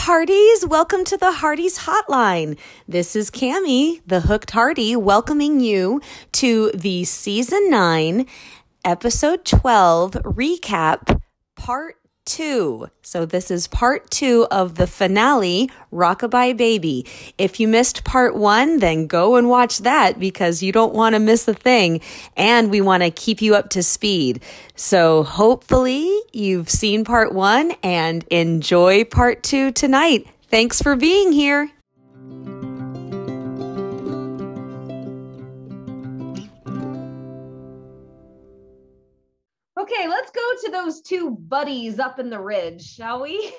Hearties. Welcome to the Hearties Hotline. This is Cammie, the Hooked Heartie, welcoming you to the Season 9, Episode 12 recap, Part 2. So this is Part 2 of the finale, Rockabye Baby. If you missed Part 1, then go and watch that because you don't want to miss a thing, and we want to keep you up to speed. So hopefully you've seen Part 1 and enjoy Part 2 tonight. Thanks for being here. Okay, let's go to those two buddies up in the ridge, shall we?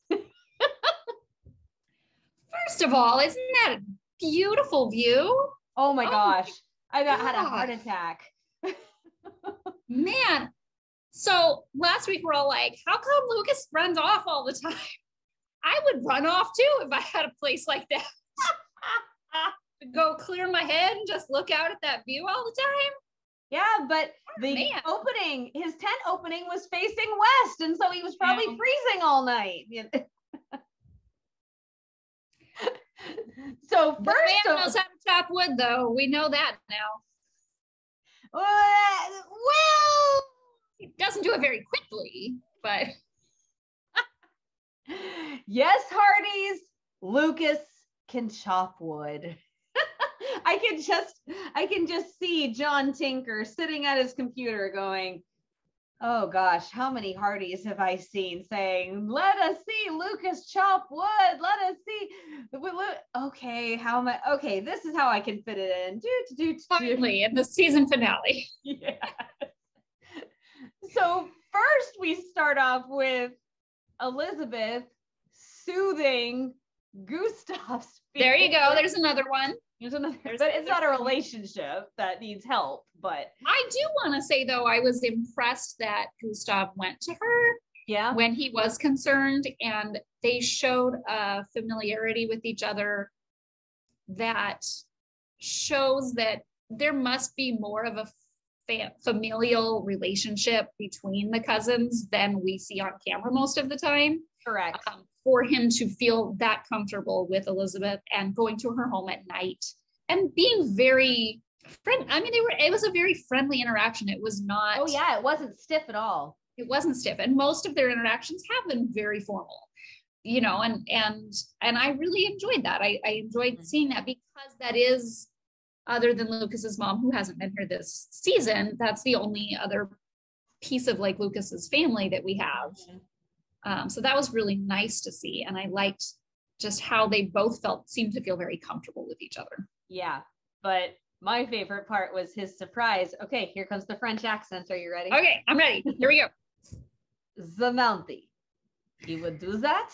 First of all, isn't that a beautiful view? Oh my gosh, I God. had a heart attack. Man, so last week we're all like, how come Lucas runs off all the time? I would run off too if I had a place like that. Go clear my head and just look out at that view all the time. Yeah, but the opening, his tent opening was facing west, and so he was probably freezing all night. So first, the man knows how to chop wood, though. We know that now. Well, he doesn't do it very quickly, but yes, Hearties, Lucas can chop wood. I can just see John Tinker sitting at his computer going, oh gosh, how many Hearties have I seen saying, let us see Lucas chop wood, let us see. Okay, this is how I can fit it in. Finally, in the season finale. Yeah. So first we start off with Elizabeth soothing Gustav's feelings. There you go. There's another one. But it's not a relationship that needs help. But I do want to say, though, I was impressed that Gustav went to her when he was concerned, and they showed a familiarity with each other that shows that there must be more of a familial relationship between the cousins than we see on camera most of the time. Correct. For him to feel that comfortable with Elizabeth and going to her home at night and being very friendly. I mean, it was a very friendly interaction. It was not. Oh yeah, it wasn't stiff at all. It wasn't stiff. And most of their interactions have been very formal, and I really enjoyed that. I enjoyed seeing that because that is, other than Lucas's mom, who hasn't been here this season, that's the only other piece of like Lucas's family that we have. So that was really nice to see. And I liked just how they both seemed to feel very comfortable with each other. Yeah. But my favorite part was his surprise. Okay, here comes the French accent. Are you ready? Okay, I'm ready. Here we go. Zamanti. He would do that?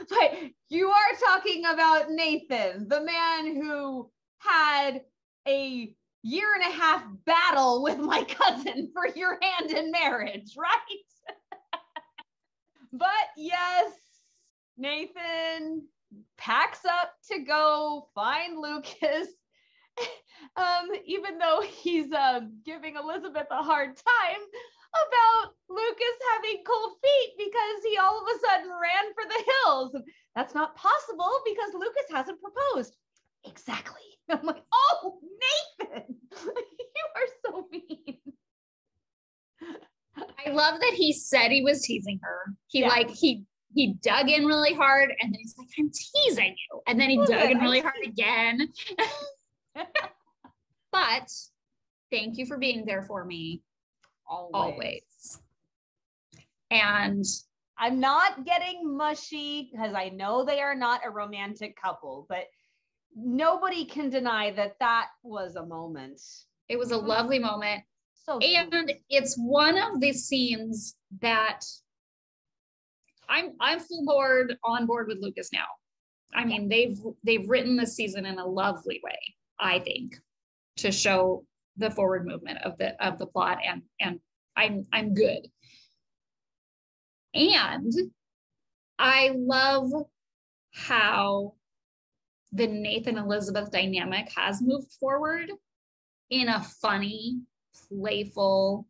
But you are talking about Nathan, the man who had a 1.5 year battle with my cousin for your hand in marriage, right? But yes, Nathan packs up to go find Lucas, even though he's giving Elizabeth a hard time about Lucas having cold feet because he all of a sudden ran for the hills. That's not possible because Lucas hasn't proposed. Exactly. I'm like, oh, Nathan, you are so mean. I love that he said he was teasing her. He dug in really hard, and then he's like, I'm teasing you. And then he dug in really hard again. But thank you for being there for me. Always. And I'm not getting mushy because I know they are not a romantic couple, but nobody can deny that was a moment. It was a lovely moment. And it's one of the scenes that I'm on board with Lucas now. I mean, they've written this season in a lovely way, I think, to show the forward movement of the plot, and I'm good. And I love how the Nathan Elizabeth dynamic has moved forward in a funny, playful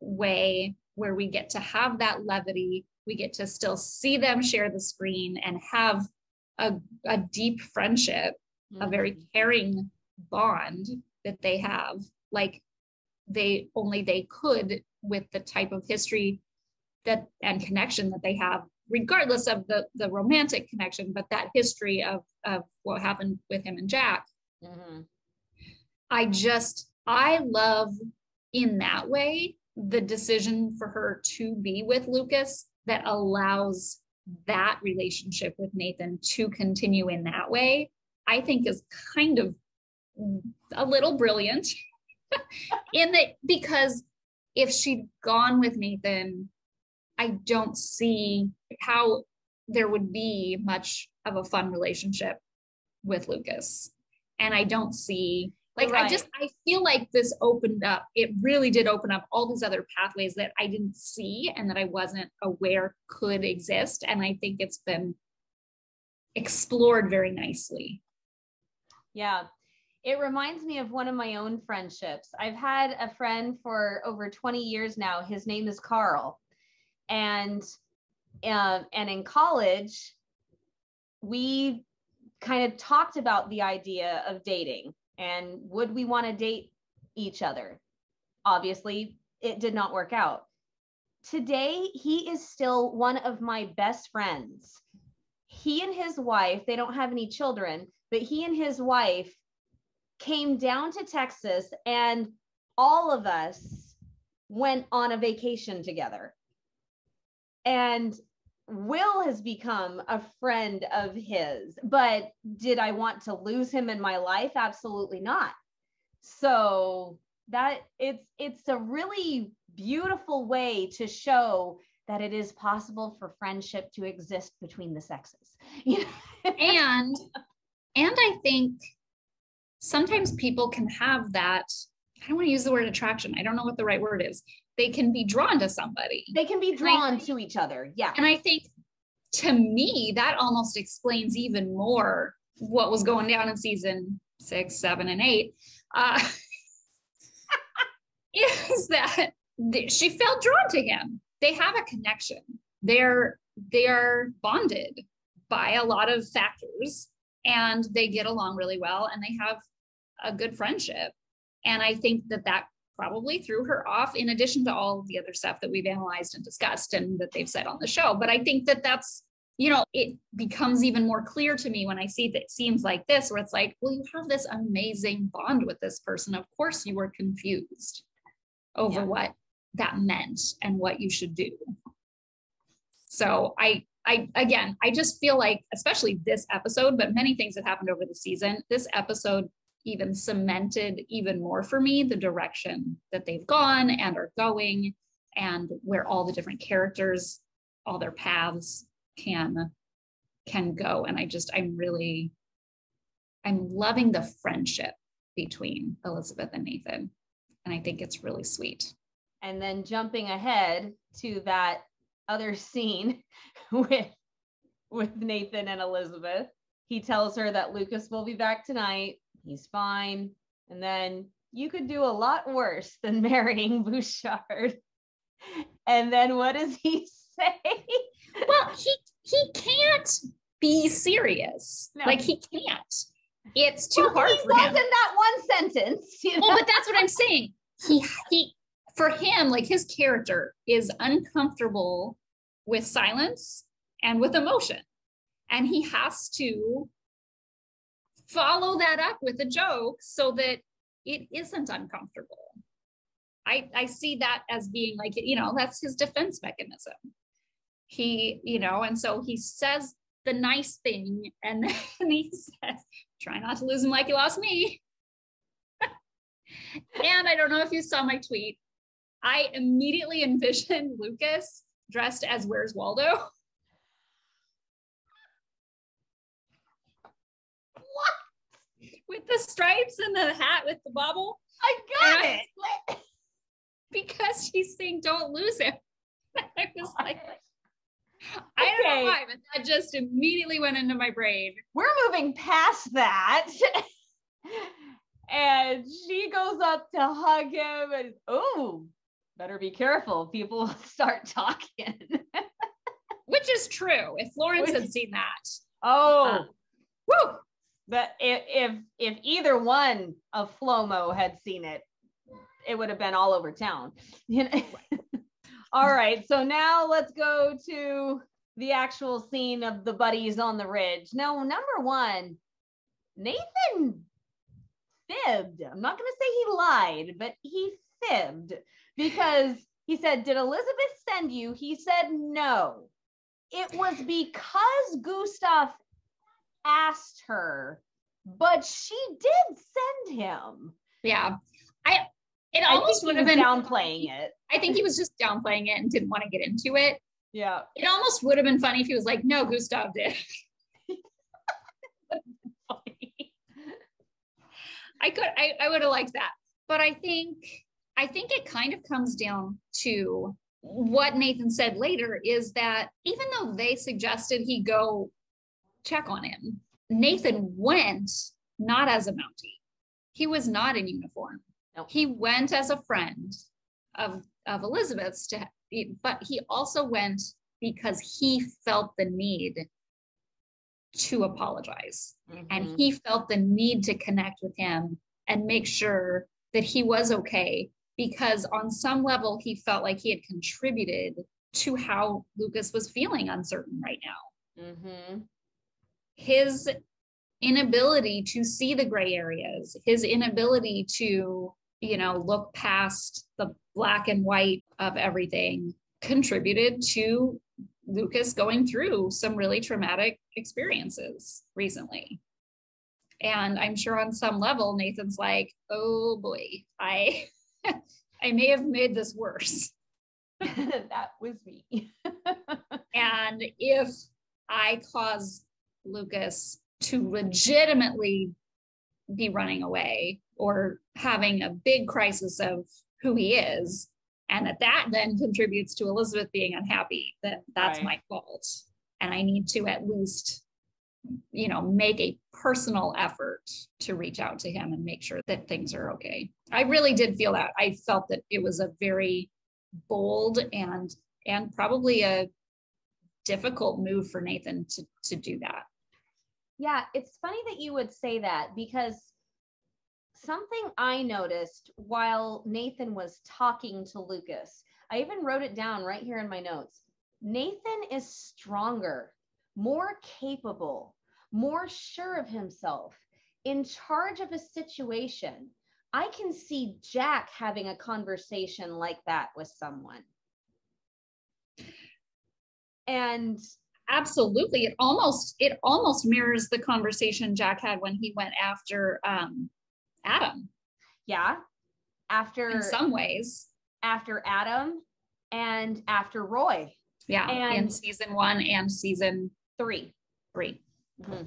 way where we get to have that levity. We get to still see them share the screen and have a deep friendship, a very caring bond that they have, like they could, with the type of history that and connection that they have, regardless of the romantic connection, but that history of what happened with him and Jack. I love in that way the decision for her to be with Lucas that allows that relationship with Nathan to continue in that way. I think is kind of a little brilliant in that, because if she'd gone with Nathan, I don't see how there would be much of a fun relationship with Lucas. And I don't see, like, right. I feel like this opened up, it really did open up all these other pathways that I didn't see and that I wasn't aware could exist. And I think it's been explored very nicely. Yeah. It reminds me of one of my own friendships. I've had a friend for over 20 years now. His name is Carl. And in college, we kind of talked about the idea of dating and would we want to date each other? Obviously, it did not work out. Today, he is still one of my best friends. He and his wife, they don't have any children, but he and his wife came down to Texas and all of us went on a vacation together. And Will has become a friend of his, but did I want to lose him in my life? Absolutely not. So that it's a really beautiful way to show that it is possible for friendship to exist between the sexes. And I think sometimes people can have that, I don't want to use the word attraction. I don't know what the right word is. They can be drawn to somebody. They can be drawn to each other. Yeah. And I think to me, that almost explains even more what was going down in season 6, 7, and 8. Is that she felt drawn to him. They have a connection. They are bonded by a lot of factors and they get along really well and they have a good friendship. And I think that probably threw her off, in addition to all of the other stuff that we've analyzed and discussed and that they've said on the show. But I think that's, it becomes even more clear to me when I see that scenes like this, where it's like, well, you have this amazing bond with this person. Of course you were confused over what that meant and what you should do. So I just feel like, especially this episode, but many things that happened over the season, this episode even cemented even more for me the direction that they've gone and are going, and where all the different characters, all their paths can go. And I'm loving the friendship between Elizabeth and Nathan. And I think it's really sweet. And then jumping ahead to that other scene with Nathan and Elizabeth, he tells her that Lucas will be back tonight. He's fine. And then you could do a lot worse than marrying Bouchard. And then what does he say? Well, he can't be serious. No. Like he can't. It's too hard for him. He was in that one sentence. Well, but that's what I'm saying. He for him, like his character is uncomfortable with silence and with emotion. And he has to follow that up with a joke so that it isn't uncomfortable. I see that as being like, that's his defense mechanism. And so he says the nice thing and then he says, try not to lose him like you lost me. And I don't know if you saw my tweet. I immediately envisioned Lucas dressed as Where's Waldo. With the stripes and the hat with the bobble. I got it. Because she's saying don't lose him. I was like, I don't know why, but that just immediately went into my brain. We're moving past that. And she goes up to hug him and better be careful. People will start talking. Which is true. If Florence had seen that. Oh, woo! But if either one of Flomo had seen it, it would have been all over town. You know? All right. So now let's go to the actual scene of the buddies on the ridge. Now, number one, Nathan fibbed. I'm not going to say he lied, but he fibbed because he said, "Did Elizabeth send you?" He said, "No." It was because Gustav asked her, but she did send him. Yeah. It almost would have been downplaying it. I think he was just downplaying it and didn't want to get into it. Yeah. It almost would have been funny if he was like, "No, Gustav did." I would have liked that. But I think it kind of comes down to what Nathan said later, is that even though they suggested he go check on him, Nathan went not as a Mountie. He was not in uniform. Nope. He went as a friend of Elizabeth's, but he also went because he felt the need to apologize. Mm-hmm. And he felt the need to connect with him and make sure that he was okay, because on some level he felt like he had contributed to how Lucas was feeling uncertain right now. Mm-hmm. His inability to see the gray areas, his inability to, look past the black and white of everything, contributed to Lucas going through some really traumatic experiences recently. And I'm sure on some level, Nathan's like, "Oh boy, I may have made this worse." That was me. And if I cause Lucas to legitimately be running away or having a big crisis of who he is, and that then contributes to Elizabeth being unhappy, then that's right. My fault. And I need to at least, make a personal effort to reach out to him and make sure that things are okay. I really did feel that. I felt that it was a very bold and probably a difficult move for Nathan to do that. Yeah, it's funny that you would say that, because something I noticed while Nathan was talking to Lucas, I even wrote it down right here in my notes. Nathan is stronger, more capable, more sure of himself, in charge of a situation. I can see Jack having a conversation like that with someone. And absolutely, it almost mirrors the conversation Jack had when he went after Adam. Yeah. In some ways. After Adam and after Roy. Yeah. And in season 1 and season 3. Mm-hmm.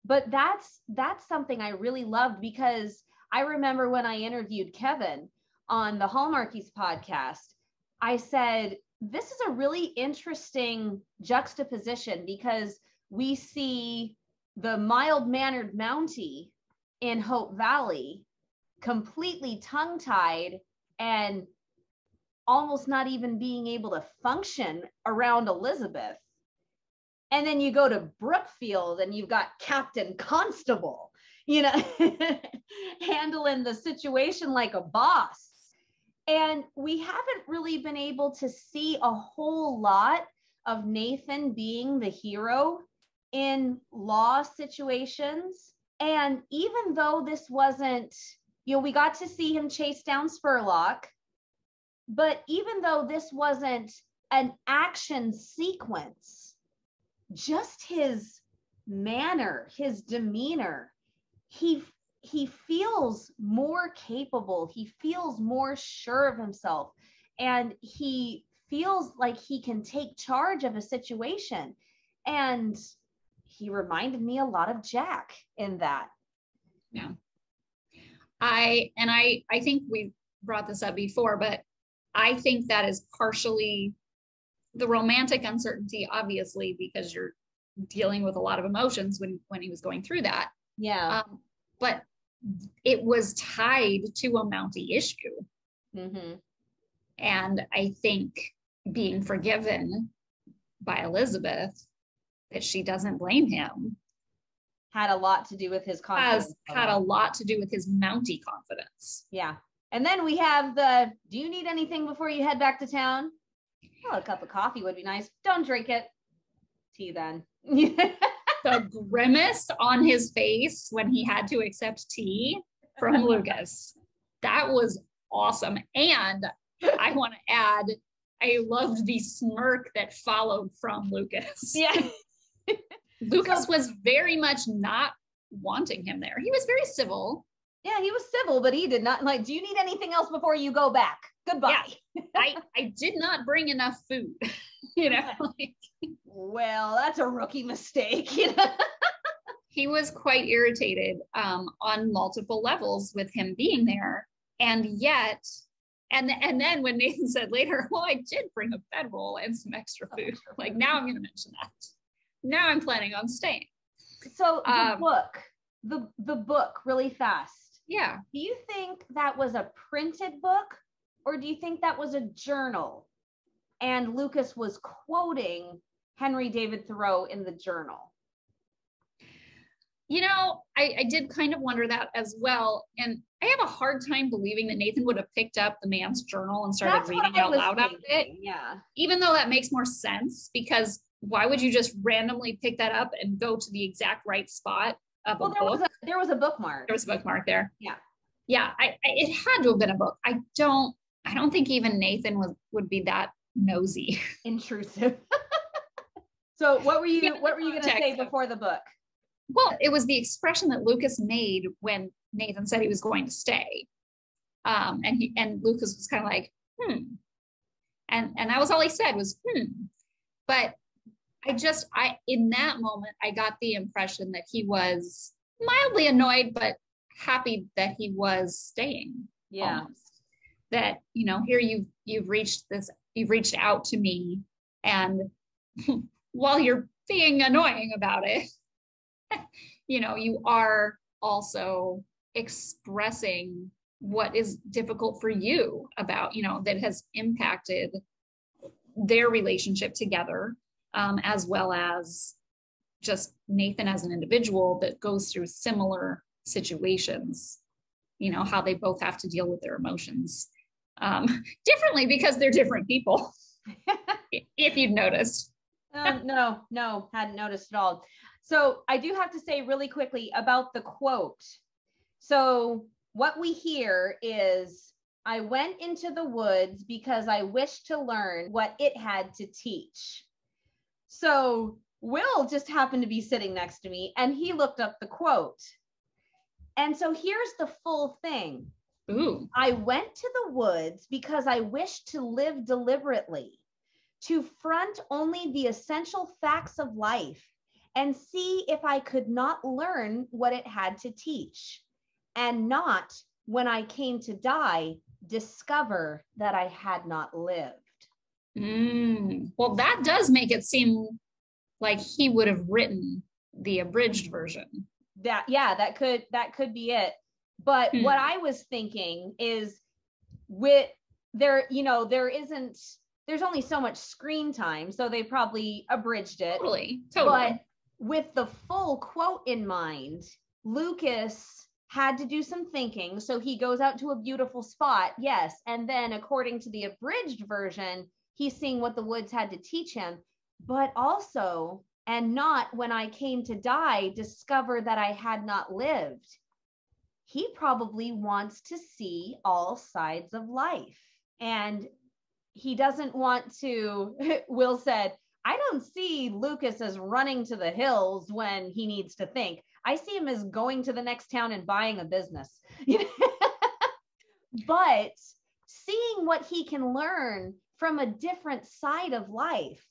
But that's something I really loved, because I remember when I interviewed Kevin on the Hallmarkies podcast, I said, this is a really interesting juxtaposition, because we see the mild-mannered Mountie in Hope Valley completely tongue-tied and almost not even being able to function around Elizabeth. And then you go to Brookfield and you've got Captain Constable, handling the situation like a boss. And we haven't really been able to see a whole lot of Nathan being the hero in law situations. And even though this wasn't, we got to see him chase down Spurlock, but even though this wasn't an action sequence, just his manner, his demeanor, he feels more capable. He feels more sure of himself, and he feels like he can take charge of a situation. And he reminded me a lot of Jack in that. Yeah. I think we brought this up before, but I think that is partially the romantic uncertainty, obviously, because you're dealing with a lot of emotions when he was going through that. Yeah. But it was tied to a Mountie issue. Mm-hmm. And I think being forgiven by Elizabeth, that she doesn't blame him, had a lot to do with his confidence. Has had a lot to do with his Mountie confidence. Yeah. And then we have do you need anything before you head back to town? Well, a cup of coffee would be nice. Don't drink it. Tea then. The grimace on his face when he had to accept tea from Lucas. That was awesome. And I want to add, I loved the smirk that followed from Lucas. Yeah. Lucas was very much not wanting him there. He was very civil. Yeah, he was civil, but he did not like, do you need anything else before you go back? Goodbye. Yeah. I did not bring enough food, you know. Well, that's a rookie mistake. He was quite irritated on multiple levels with him being there. And yet, and then when Nathan said later, well, I did bring a bedroll and some extra food. Like, now I'm going to mention that. Now I'm planning on staying. So the book really fast. Yeah. Do you think that was a printed book, or do you think that was a journal and Lucas was quoting Henry David Thoreau in the journal? You know, I did kind of wonder that as well. And I have a hard time believing that Nathan would have picked up the man's journal and started reading out loud out of it. Yeah. Even though that makes more sense, because why would you just randomly pick that up and go to the exact right spot of a book? There was a bookmark. There was a bookmark there. Yeah. Yeah, it had to have been a book. I don't think even Nathan would be that nosy. Intrusive. So what were you going to say before the book? Well, it was the expression that Lucas made when Nathan said he was going to stay. And Lucas was kind of like, And that was all he said was, But in that moment, I got the impression that he was mildly annoyed, but happy that he was staying. Yeah. Almost. That, you know, here you've reached out to me, and while you're being annoying about it, you know, you are also expressing what is difficult for you about, you know, that has impacted their relationship together, as well as just Nathan as an individual that goes through similar situations, you know, how they both have to deal with their emotions differently because they're different people. If you've noticed. No, hadn't noticed at all. So I do have to say really quickly about the quote. So what we hear is, I went into the woods because I wished to learn what it had to teach. So Will just happened to be sitting next to me and he looked up the quote. And so here's the full thing. Ooh. I went to the woods because I wished to live deliberately, to front only the essential facts of life and see if I could not learn what it had to teach, and not, when I came to die, discover that I had not lived. Well, that does make it seem like he would have written the abridged version. That could be it. But what I was thinking is, there's only so much screen time, so they probably abridged it. Totally. But with the full quote in mind, Lucas had to do some thinking. So he goes out to a beautiful spot. Yes. And then according to the abridged version, he's seeing what the woods had to teach him, but also, and not, when I came to die, discover that I had not lived. He probably wants to see all sides of life. And he doesn't want to, Will said, I don't see Lucas as running to the hills when he needs to think. I see him as going to the next town and buying a business. But seeing what he can learn from a different side of life,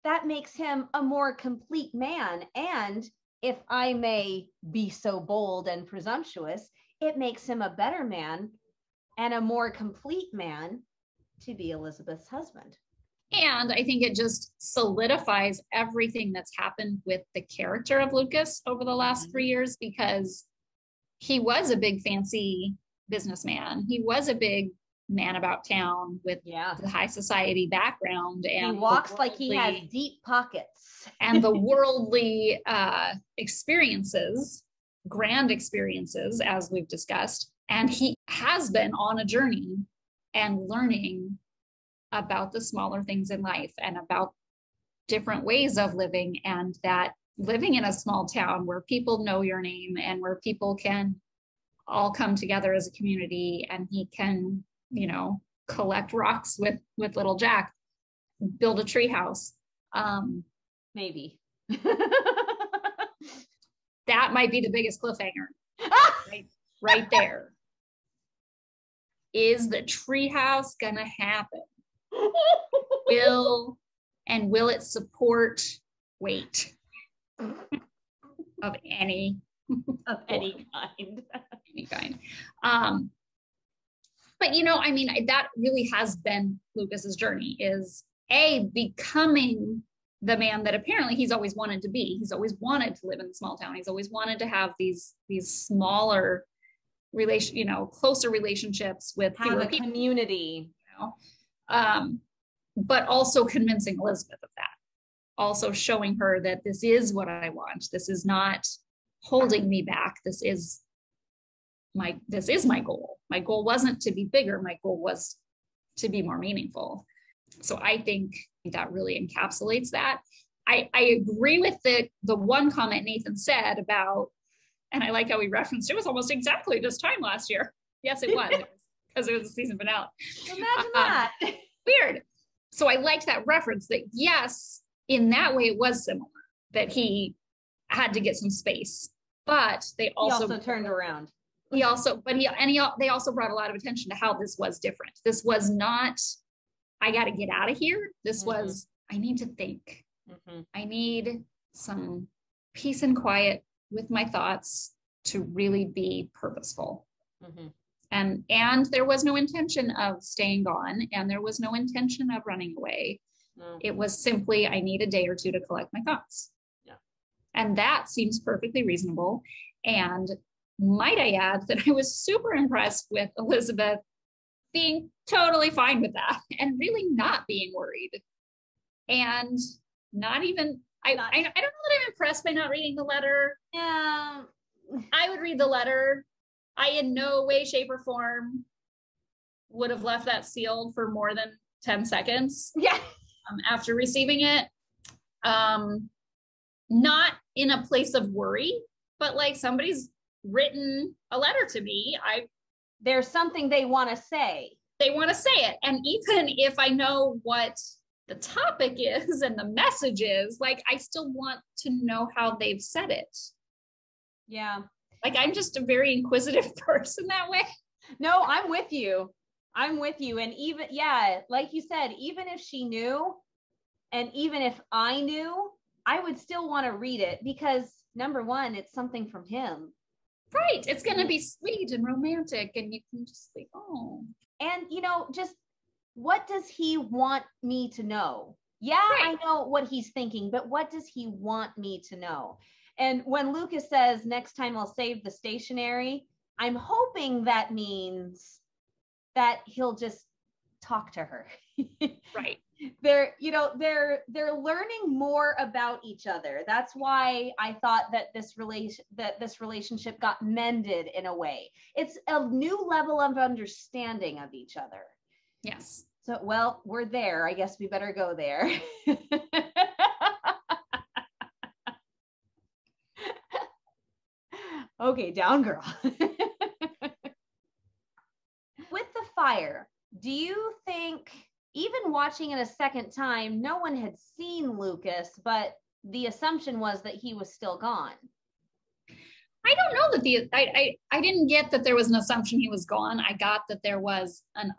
that makes him a more complete man. And if I may be so bold and presumptuous, it makes him a better man and a more complete man to be Elizabeth's husband. And I think it just solidifies everything that's happened with the character of Lucas over the last 3 years, because he was a big fancy businessman. He was a big man about town with the high society background, and he walks like he has deep pockets, and the worldly experiences, grand experiences, as we've discussed. And he has been on a journey and learning about the smaller things in life and about different ways of living, and that living in a small town where people know your name and where people can all come together as a community, and he can, you know, collect rocks with little Jack, build a tree house. Maybe. That might be the biggest cliffhanger. right there. Is the tree house gonna happen? Will it support weight of any kind? Any kind. But you know, I mean, that really has been Lucas's journey, is becoming the man that apparently he's always wanted to be. He's always wanted to live in a small town. He's always wanted to have these smaller closer relationships with have a community, you know, but also convincing Elizabeth of that, also showing her that this is what I want. This is not holding me back. This is my goal. My goal wasn't to be bigger. My goal was to be more meaningful. So I think that really encapsulates that. I agree with the one comment Nathan said about, and I like how he referenced, it was almost exactly this time last year. Yes, it was, because it was the season finale. Imagine that. Weird. So I liked that reference, that yes, in that way it was similar, that he had to get some space, but they also turned around. They also brought a lot of attention to how this was different. This was not, I got to get out of here. This was, I need to think. I need some peace and quiet with my thoughts to really be purposeful. And there was no intention of staying gone, and there was no intention of running away. It was simply, I need a day or two to collect my thoughts. And that seems perfectly reasonable. And might I add that I was super impressed with Elizabeth being totally fine with that and really not being worried. And not even, I don't know that I'm impressed by not reading the letter. Yeah. I would read the letter. I in no way, shape, or form would have left that sealed for more than 10 seconds. Yeah. After receiving it. Not in a place of worry, but like, somebody's written a letter to me. There's something they want to say. They want to say it. And even if I know what the topic is and the message is, like, I still want to know how they've said it. Yeah. Like, I'm just a very inquisitive person that way. No, I'm with you. And even, like you said, even if she knew, and even if I knew, I would still want to read it, because number one, it's something from him. Right. It's going to be sweet and romantic, and you can just think, oh. And, just what does he want me to know? Yeah, right. I know what he's thinking, but what does he want me to know? And when Lucas says, next time I'll save the stationery, I'm hoping that means that he'll just talk to her. Right. They're learning more about each other. That's why I thought that this relationship got mended in a way. It's a new level of understanding of each other. Yes. So, well, we're there. I guess we better go there. Okay, down girl. With the fire, do you think, even watching it a second time, no one had seen Lucas, but the assumption was that he was still gone? I don't know that I didn't get that there was an assumption he was gone. I got that there was an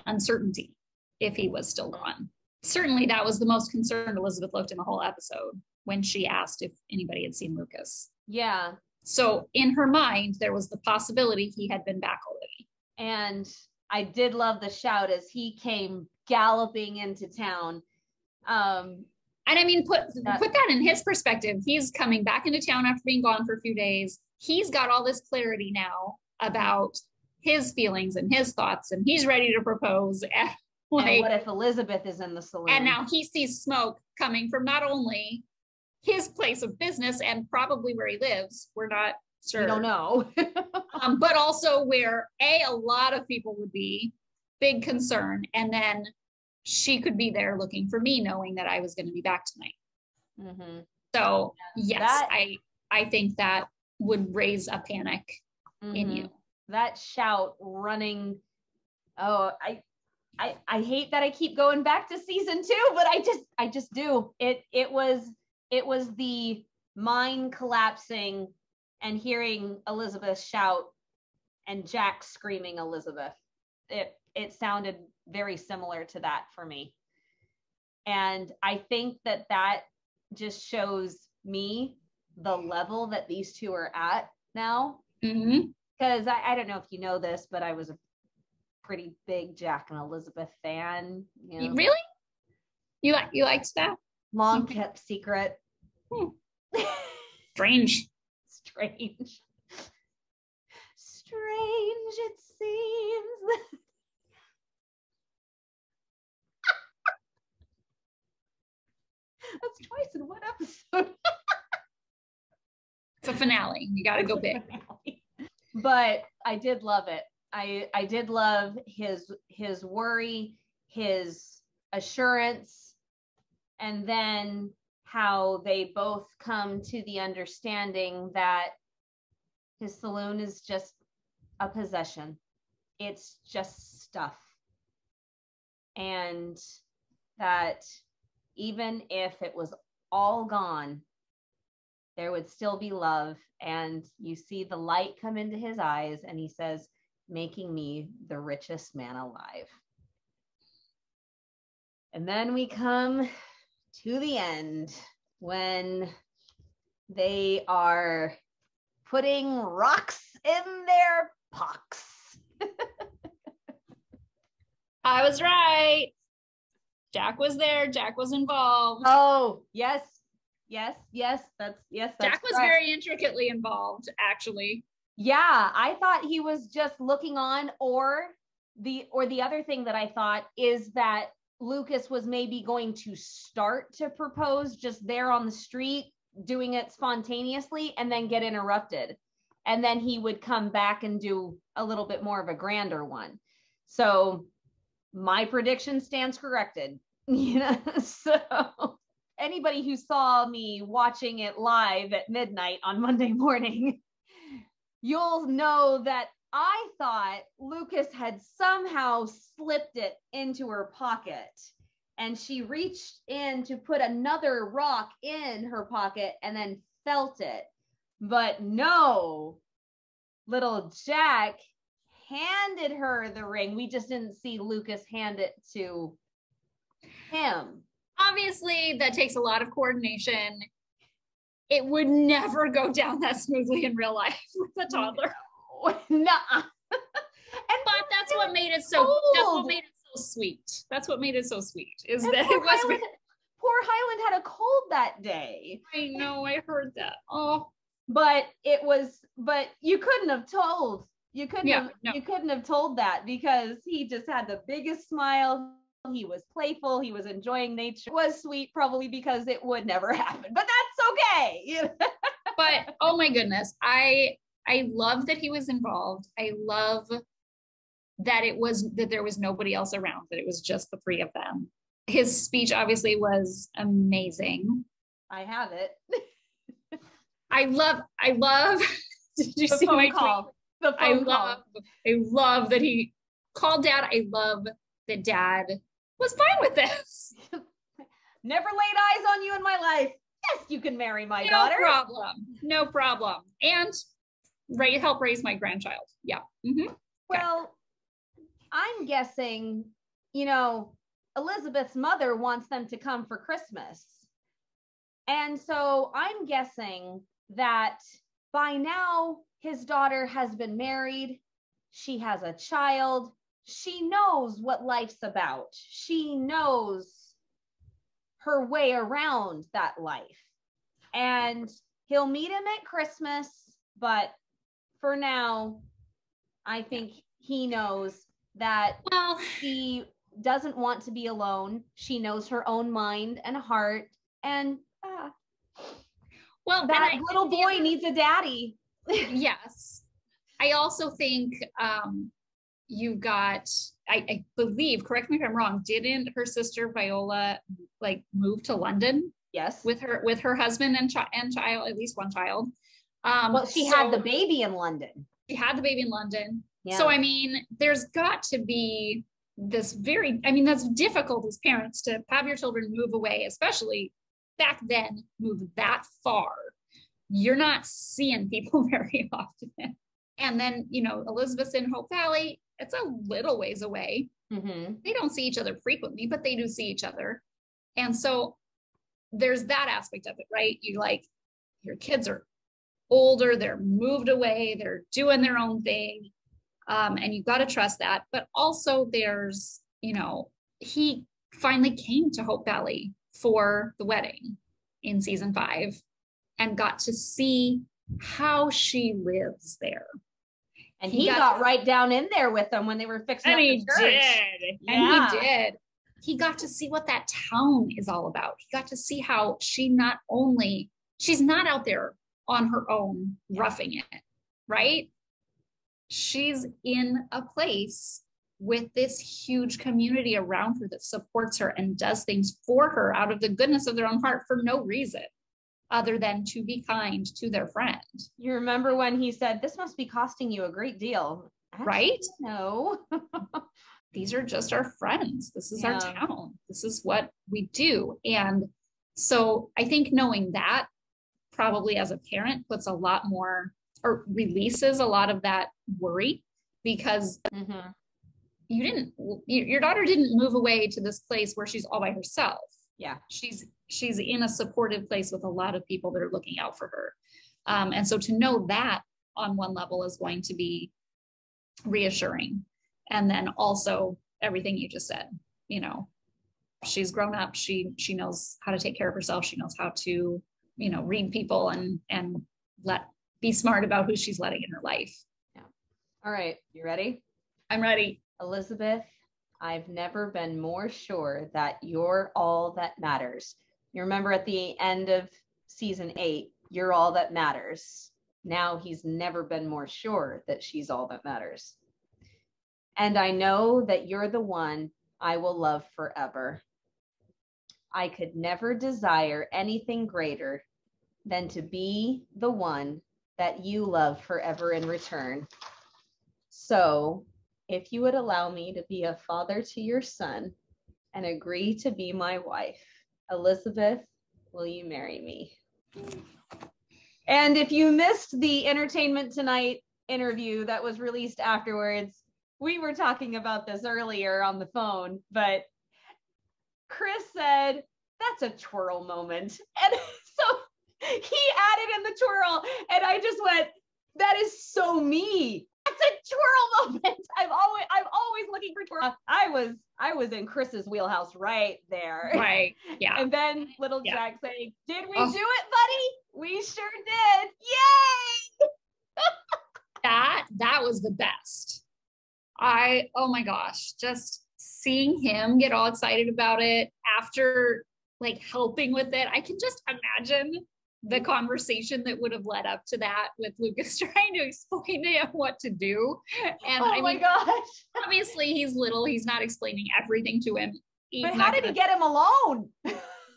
uncertainty if he was still gone. Certainly that was the most concerned Elizabeth looked in the whole episode when she asked if anybody had seen Lucas. Yeah. So in her mind, there was the possibility he had been back already. And I did love the shout as he came galloping into town. And I mean, put that in his perspective. He's coming back into town after being gone for a few days. He's got all this clarity now about his feelings and his thoughts, and he's ready to propose. And, like, and what if Elizabeth is in the saloon? And now he sees smoke coming from not only his place of business and probably where he lives. We're not sure. We don't know. But also where a lot of people would be, big concern. And then she could be there looking for me, knowing that I was going to be back tonight. Mm-hmm. So yes, I think that would raise a panic in you. That shout running. Oh, I hate that I keep going back to season 2, but I just do. It was the mind collapsing and hearing Elizabeth shout and Jack screaming Elizabeth. It sounded very similar to that for me. And I think that just shows me the level that these two are at now. Because I don't know if you know this, but I was a pretty big Jack and Elizabeth fan. You know? Really? You liked that? Long kept secret. Strange. Strange it seems. That's twice in one episode. It's a finale. You got to go big. But I did love it. I did love his worry, his assurance, and then how they both come to the understanding that his saloon is just a possession. It's just stuff. And that even if it was all gone, there would still be love. And you see the light come into his eyes, and he says, making me the richest man alive. And then we come to the end when they are putting rocks in their pocks. I was right. Jack was there. Jack was involved. Oh, yes. That's Jack was correct. very intricately involved, actually. Yeah, I thought he was just looking on, or the other thing that I thought is that Lucas was maybe going to start to propose just there on the street, doing it spontaneously, and then get interrupted. And then he would come back and do a little bit more of a grander one. So my prediction stands corrected. So anybody who saw me watching it live at midnight on Monday morning, you'll know that I thought Lucas had somehow slipped it into her pocket, and she reached in to put another rock in her pocket and then felt it. But no, little Jack handed her the ring. We just didn't see Lucas hand it to him. Obviously, that takes a lot of coordination. It would never go down that smoothly in real life with a toddler. Nuh-uh. But that's what made it so. That's what made it so sweet. That's what made it so sweet. Is that it was. Poor Highland had a cold that day. I know. I heard that. Oh. But you couldn't have told. You couldn't have told that, because he just had the biggest smile. He was playful. He was enjoying nature. It was sweet, probably because it would never happen, but that's okay. But oh my goodness, I love that he was involved. I love that there was nobody else around, that it was just the three of them. His speech obviously was amazing. I have it. I love. Did you see my call? The phone call. I love that he called Dad. I love that Dad was fine with this. Never laid eyes on you in my life. Yes, you can marry my daughter. No problem. And help raise my grandchild. Yeah. Mm-hmm. Well, okay. I'm guessing, Elizabeth's mother wants them to come for Christmas. And so I'm guessing that by now his daughter has been married. She has a child. She knows what life's about. She knows her way around that life. And he'll meet him at Christmas. But for now, I think he knows that Well, she doesn't want to be alone. She knows her own mind and heart. And well, that little boy needs a daddy. Yes. I also think you got, I believe, correct me if I'm wrong, didn't her sister Viola like move to London? Yes. With her husband and child, at least one child. Well, she had the baby in London. She had the baby in London. Yeah. So, I mean, there's got to be this that's difficult as parents to have your children move away, especially back then, move that far. You're not seeing people very often. And then, Elizabeth's in Hope Valley. It's a little ways away. Mm-hmm. They don't see each other frequently, but they do see each other. And so there's that aspect of it, right? Your kids are older, they're moved away, they're doing their own thing. And you've got to trust that. But also there's, he finally came to Hope Valley for the wedding in season 5 and got to see how she lives there. And he got right down in there with them when they were fixing up the church. And he did. He got to see what that town is all about. He got to see how she's not out there on her own roughing it, right? She's in a place with this huge community around her that supports her and does things for her out of the goodness of their own heart for no reason other than to be kind to their friend. You remember when he said, "This must be costing you a great deal." Actually, right? No. These are just our friends. This is our town. This is what we do. And so I think knowing that probably as a parent puts a lot more, or releases a lot of that worry, because your daughter didn't move away to this place where she's all by herself. Yeah. She's in a supportive place with a lot of people that are looking out for her. And so to know that on one level is going to be reassuring. And then also everything you just said, she's grown up. She knows how to take care of herself. She knows how to, read people and be smart about who she's letting in her life. Yeah. All right. You ready? I'm ready. Elizabeth, I've never been more sure that you're all that matters. You remember at the end of season 8, you're all that matters. Now he's never been more sure that she's all that matters. And I know that you're the one I will love forever. I could never desire anything greater than to be the one that you love forever in return. So, if you would allow me to be a father to your son and agree to be my wife, Elizabeth, will you marry me? And if you missed the Entertainment Tonight interview that was released afterwards, we were talking about this earlier on the phone, but Chris said, "That's a twirl moment." And so he added in the twirl, and I just went, "That is so me. That's a twirl moment." I'm always looking for twirl. I was in Chris's wheelhouse right there. Right. Yeah. And then little Jack saying, "Did we do it, buddy? We sure did. Yay!" That was the best. Oh my gosh, just seeing him get all excited about it after helping with it. I can just imagine the conversation that would have led up to that with Lucas trying to explain to him what to do. And my gosh. Obviously he's little, he's not explaining everything to him. But how did he get him alone?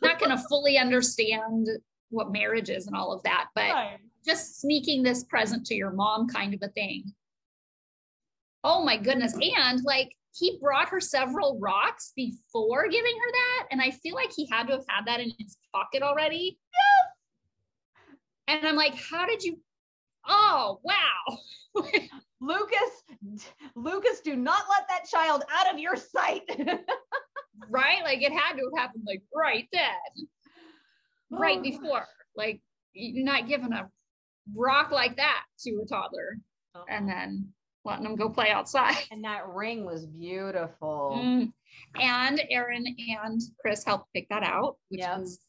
Not going to fully understand what marriage is and all of that, but just sneaking this present to your mom kind of a thing. Oh my goodness. And he brought her several rocks before giving her that. And I feel like he had to have had that in his pocket already. Yes. And I'm like, how did you? Oh, wow. Lucas, do not let that child out of your sight. Right? It had to have happened right then. Right before. You're not giving a rock like that to a toddler. And then letting them go play outside. And that ring was beautiful. And Aaron and Chris helped pick that out, which was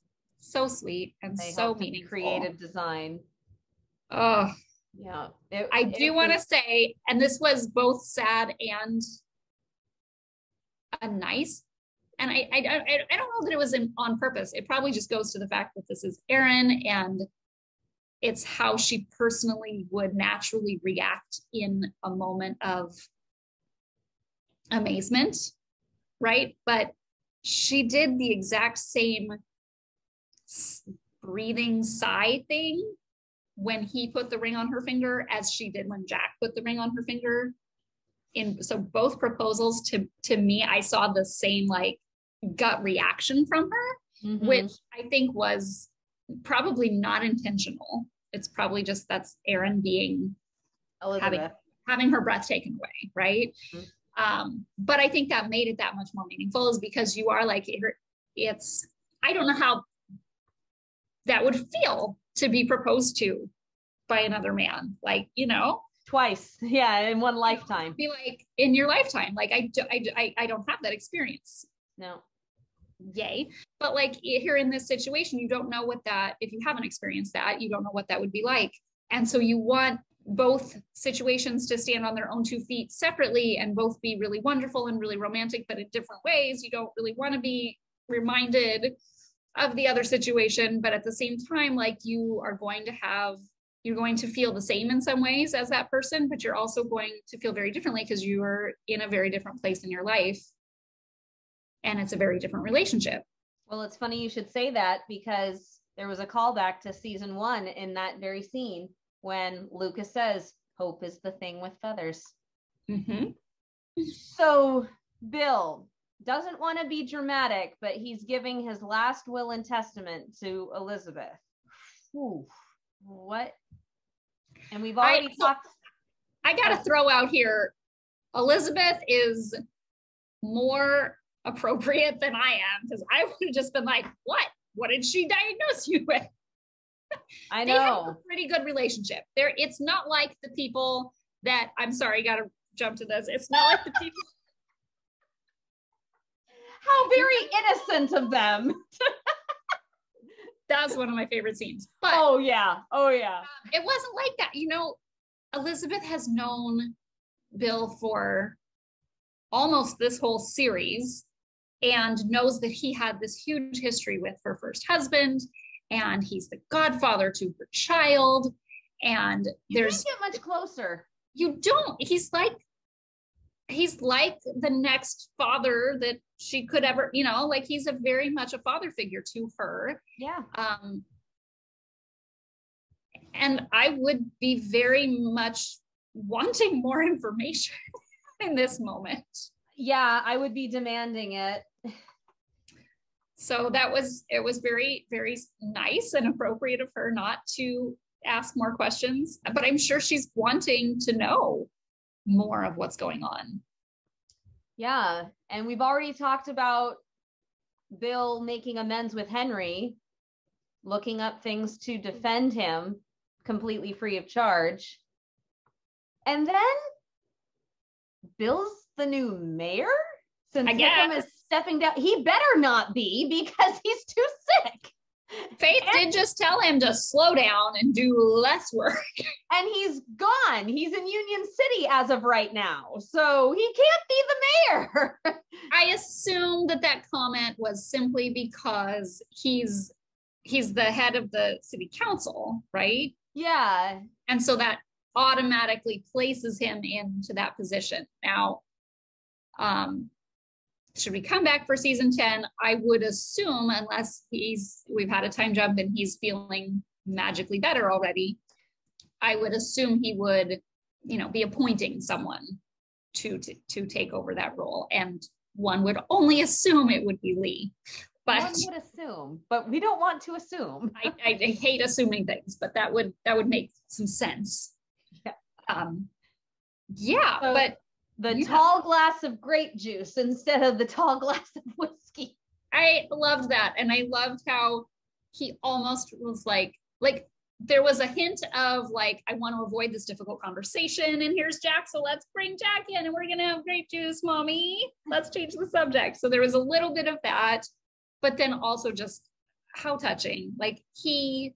so sweet and so meaningful. Creative design. Oh, Yeah. I do want to say, and this was both sad and a nice, and I don't know that it was on purpose. It probably just goes to the fact that this is Erin, and it's how she personally would naturally react in a moment of amazement, right? But she did the exact same breathing sigh thing when he put the ring on her finger as she did when Jack put the ring on her finger. So both proposals, to me, I saw the same like gut reaction from her, which I think was probably not intentional. It's probably just that's Erin being having her breath taken away, right? But I think that made it that much more meaningful, is because you are like, it's, I don't know how that would feel to be proposed to by another man, like, you know, twice, yeah, in one lifetime. Be like in your lifetime, like I don't have that experience. No. Yay. But like here in this situation, you don't know what that, if you haven't experienced that, you don't know what that would be like. And so you want both situations to stand on their own 2 feet separately and both be really wonderful and really romantic, but in different ways. You don't really want to be reminded of the other situation, but at the same time, like you're going to feel the same in some ways as that person, but you're also going to feel very differently because you're in a very different place in your life. And it's a very different relationship. Well, it's funny you should say that, because there was a callback to season 1 in that very scene when Lucas says, hope is the thing with feathers. So Bill doesn't want to be dramatic, but he's giving his last will and testament to Elizabeth. Ooh, what? And we've already talked. I got to throw out here, Elizabeth is more appropriate than I am, because I would have just been like, what did she diagnose you with? I know. They have a pretty good relationship there. It's not like the people that, I'm sorry, gotta jump to this, it's not like the people how very innocent of them. That's one of my favorite scenes. But oh yeah it wasn't like that. You know, Elizabeth has known Bill for almost this whole series and knows that he had this huge history with her first husband, and he's the godfather to her child. And you can't get much closer. You don't. He's like the next father that she could ever, you know, like he's a very much a father figure to her. Yeah. And I would be very much wanting more information in this moment. Yeah, I would be demanding it. So it was very, very nice and appropriate of her not to ask more questions, but I'm sure she's wanting to know more of what's going on. Yeah. And we've already talked about Bill making amends with Henry, looking up things to defend him completely free of charge. And then Bill's the new mayor? Since Hickam is stepping down. He better not be, because he's too sick. Faith did just tell him to slow down and do less work. And he's gone. He's in Union City as of right now. So he can't be the mayor. I assume that comment was simply because he's the head of the city council, right? Yeah. And so that automatically places him into that position. Now, should we come back for season 10? I would assume, unless we've had a time jump and he's feeling magically better already, I would assume he would, you know, be appointing someone to take over that role. And one would only assume it would be Lee. But one would assume, but we don't want to assume. I hate assuming things, but that would make some sense. Yeah. So, but the tall glass of grape juice instead of the tall glass of whiskey. I loved that. And I loved how he almost was like there was a hint of like, I want to avoid this difficult conversation. And here's Jack. So let's bring Jack in and we're going to have grape juice, mommy. Let's change the subject. So there was a little bit of that, but then also just how touching. Like he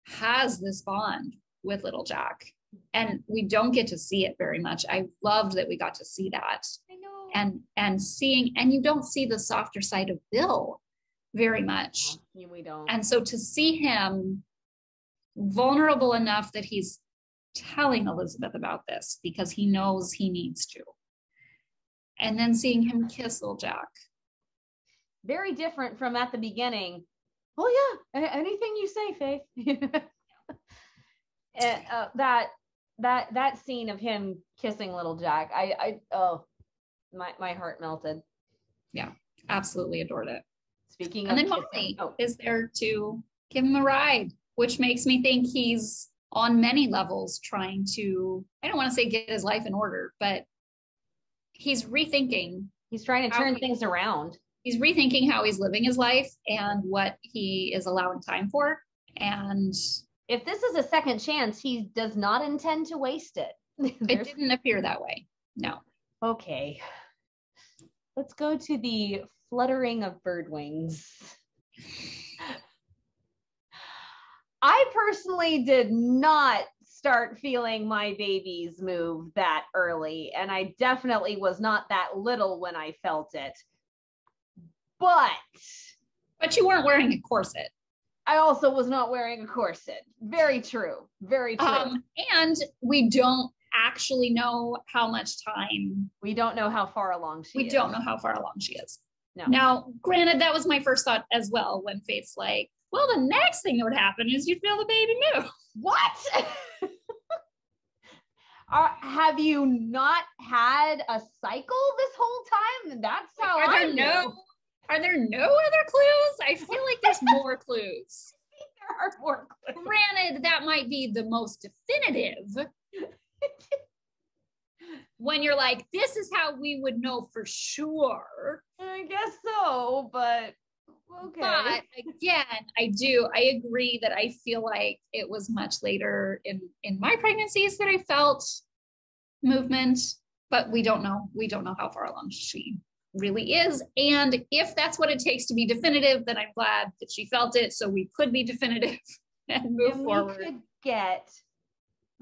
has this bond with little Jack. And we don't get to see it very much. I loved that we got to see that. I know. And you don't see the softer side of Bill very much. Yeah, we don't. And so to see him vulnerable enough that he's telling Elizabeth about this because he knows he needs to. And then seeing him kiss little Jack. Very different from at the beginning. Oh yeah, anything you say, Faith. That scene of him kissing little Jack, my heart melted. Yeah, absolutely adored it. Speaking and of then kissing, Molly is there to give him a ride, which makes me think he's on many levels trying to, I don't want to say get his life in order, but he's rethinking. He's trying to turn things around. He's rethinking how he's living his life and what he is allowing time for. And if this is a second chance, he does not intend to waste it. It didn't appear that way. No. Okay. Let's go to the fluttering of bird wings. I personally did not start feeling my babies move that early, and I definitely was not that little when I felt it. But you weren't wearing a corset. I also was not wearing a corset. Very true. Very true. And we don't actually know how much time. We don't know how far along she is. We don't know how far along she is. No. Now, granted, that was my first thought as well when Faith's like, well, the next thing that would happen is you'd feel the baby move. What? Have you not had a cycle this whole time? That's how I know. Are there no other clues? I feel like there's more clues. There are more clues. Granted, that might be the most definitive. When you're like, this is how we would know for sure. I guess so, but okay. But again, I agree that I feel like it was much later in my pregnancies that I felt movement, but we don't know. We don't know how far along she really is. And if that's what it takes to be definitive, then I'm glad that she felt it so we could be definitive and move forward. We could get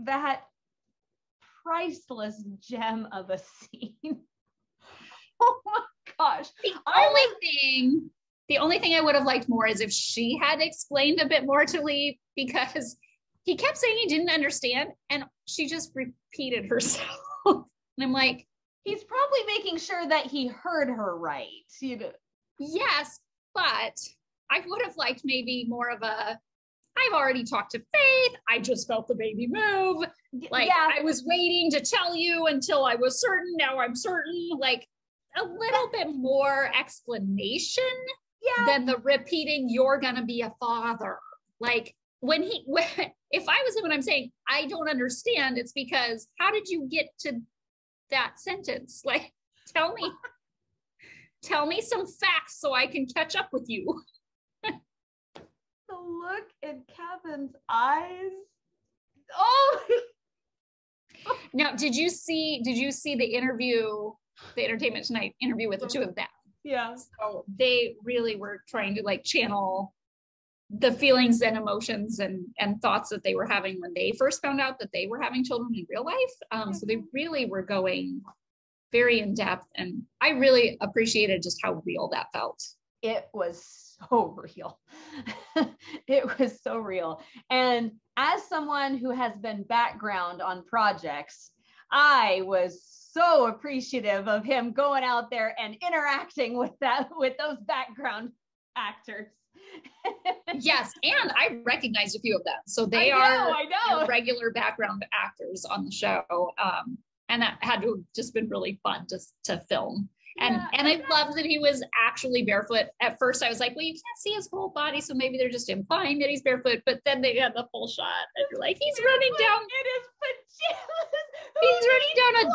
that priceless gem of a scene. Oh my gosh. The only thing I would have liked more is if she had explained a bit more to Lee, because he kept saying he didn't understand and she just repeated herself. And I'm like, he's probably making sure that he heard her right. Yes, but I would have liked maybe more of a, I've already talked to Faith. I just felt the baby move. Like, yeah. I was waiting to tell you until I was certain. Now I'm certain. Like a little bit more explanation than the repeating, you're going to be a father. Like if I was him and I'm saying, I don't understand, it's because how did you get to that sentence? Like, tell me some facts so I can catch up with you. The look in Kevin's eyes. Oh. Now, did you see the Entertainment Tonight interview with the two of them? Yeah. So they really were trying to like channel the feelings and emotions and thoughts that they were having when they first found out that they were having children in real life. So they really were going very in depth, and I really appreciated just how real that felt. It was so real. It was so real. And as someone who has been background on projects, I was so appreciative of him going out there and interacting with those background actors. Yes, and I recognized a few of them. So they are regular background actors on the show. And that had to have just been really fun to film. And I loved that he was actually barefoot. At first I was like, well, you can't see his whole body, so maybe they're just implying that he's barefoot, but then they had the full shot and you're like, he's running down in his pajamas. He's running down a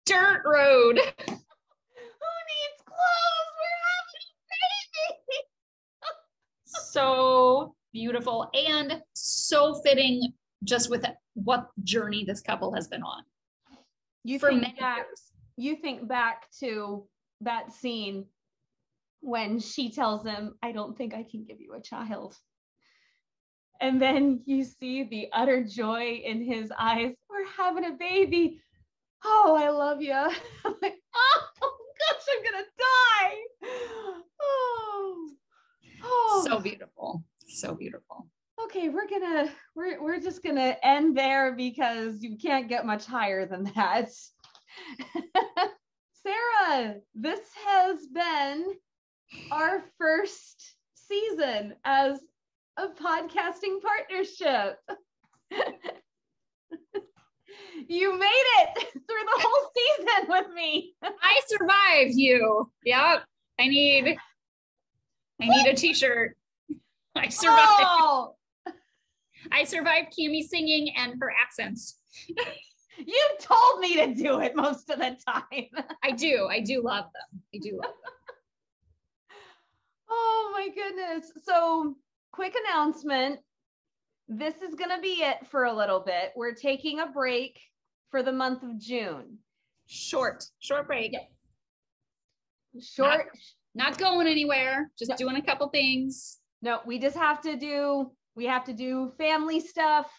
dirt road. Who needs clothes? We're having a baby. So beautiful and so fitting just with what journey this couple has been on. You think back to that scene when she tells him, I don't think I can give you a child. And then you see the utter joy in his eyes. We're having a baby. Oh, I love you. I'm like, oh gosh, I'm gonna die. Oh. So beautiful. So beautiful. Okay, we're just gonna end there because you can't get much higher than that. Sarah, this has been our first season as a podcasting partnership. You made it through the whole season with me. I survived you. Yep. I need a t-shirt. I survived. Oh, I survived Kimi singing and her accents. you told me to do it most of the time. I do love them. I do love them. Oh my goodness. So, quick announcement. This is going to be it for a little bit. We're taking a break for the month of June. Short break. Yeah. Short. Not going anywhere. Just doing a couple things. No, we just have to do family stuff.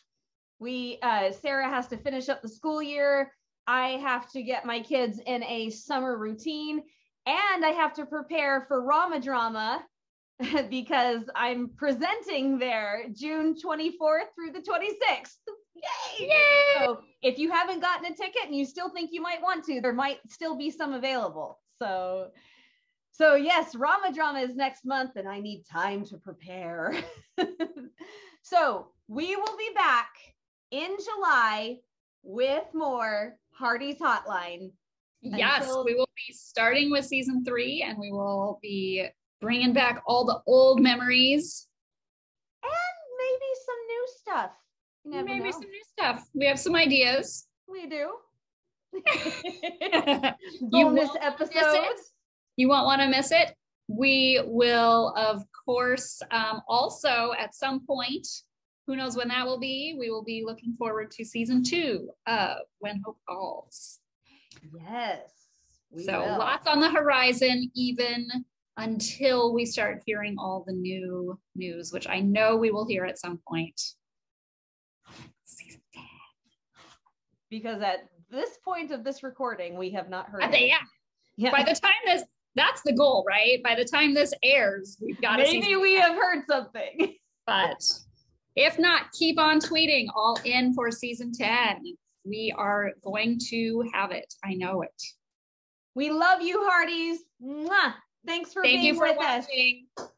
Sarah has to finish up the school year. I have to get my kids in a summer routine, and I have to prepare for Rama Drama because I'm presenting there June 24th through the 26th. Yay! So if you haven't gotten a ticket and you still think you might want to, there might still be some available. So yes, Rama Drama is next month and I need time to prepare. So we will be back in July with more Hearties Hotline. Yes, we will be starting with season 3 and we will be bringing back all the old memories. And maybe some new stuff. You never know. Some new stuff. We have some ideas. We do. Bonus episodes. You won't want to miss it. We will, of course, also at some point, who knows when that will be, we will be looking forward to season 2 of When Hope Calls. Yes. So lots on the horizon, even until we start hearing all the new news, which I know we will hear at some point. Season 10. Because at this point of this recording, we have not heard Yeah. By the time that's the goal, right? By the time this airs, we've got maybe we have heard something. But if not, keep on tweeting all in for season 10. We are going to have it. I know it. We love you, Hearties. Mwah. Thanks for being with us. Thank you for watching.